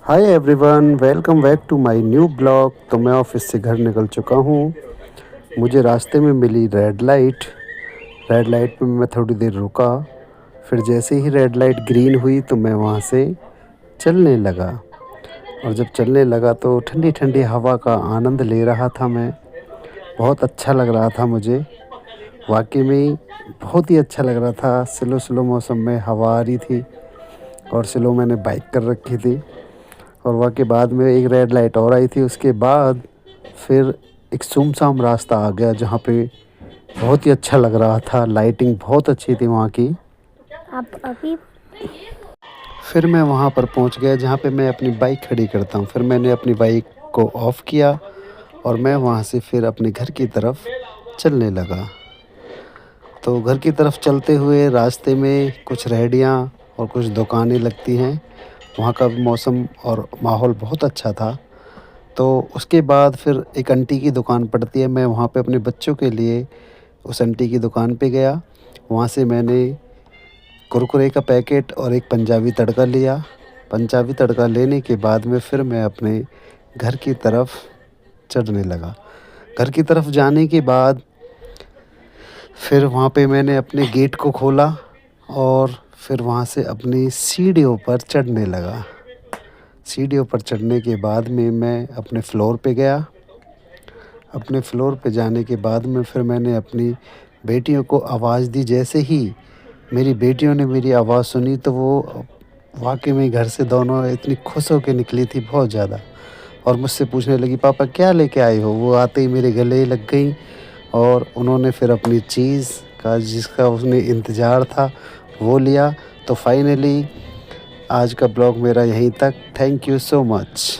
Hi everyone, welcome back to my new blog. तो मैं office से घर निकल चुका हूँ। मुझे रास्ते में मिली रेड लाइट पे मैं थोड़ी देर रुका। फिर जैसे ही रेड लाइट ग्रीन हुई तो मैं वहाँ से चलने लगा। और जब चलने लगा तो ठंडी ठंडी हवा का आनंद ले रहा था मैं। बहुत अच्छा लग रहा था मुझे, वाकई में बहुत ही अच्छा लग रहा था। स्लो स्लो मौसम में हवा आ रही थी और स्लो मैंने बाइक कर रखी थी। और वहाँ के बाद में एक रेड लाइट और आई थी। उसके बाद फिर एक सुमसाम रास्ता आ गया जहाँ पे बहुत ही अच्छा लग रहा था। लाइटिंग बहुत अच्छी थी वहाँ की। आप अभी फिर मैं वहाँ पर पहुँच गया जहाँ पे मैं अपनी बाइक खड़ी करता हूँ। फिर मैंने अपनी बाइक को ऑफ़ किया और मैं वहाँ से फिर अपने घर की तरफ चलने लगा। तो घर की तरफ चलते हुए रास्ते में कुछ रेहड़ियाँ और कुछ दुकानें लगती हैं। वहाँ का मौसम और माहौल बहुत अच्छा था। तो उसके बाद फिर एक आंटी की दुकान पड़ती है। मैं वहाँ पे अपने बच्चों के लिए उस आंटी की दुकान पे गया। वहाँ से मैंने कुरकुरे का पैकेट और एक पंजाबी तड़का लिया। पंजाबी तड़का लेने के बाद में फिर मैं अपने घर की तरफ चढ़ने लगा। घर की तरफ जाने के बाद फिर वहाँ पे मैंने अपने गेट को खोला और फिर वहाँ से अपनी सीढ़ियों पर चढ़ने लगा। सीढ़ियों पर चढ़ने के बाद में मैं अपने फ्लोर पे गया। अपने फ्लोर पे जाने के बाद में फिर मैंने अपनी बेटियों को आवाज़ दी। जैसे ही मेरी बेटियों ने मेरी आवाज़ सुनी तो वो वाकई में घर से दोनों इतनी खुश होकर निकली थी, बहुत ज़्यादा। और मुझसे पूछने लगी, पापा क्या लेके आए हो। वो आते ही मेरे गले लग गई और उन्होंने फिर अपनी चीज़ का जिसका उसने इंतज़ार था वो लिया। तो फाइनली आज का ब्लॉग मेरा यहीं तक। Thank you so much.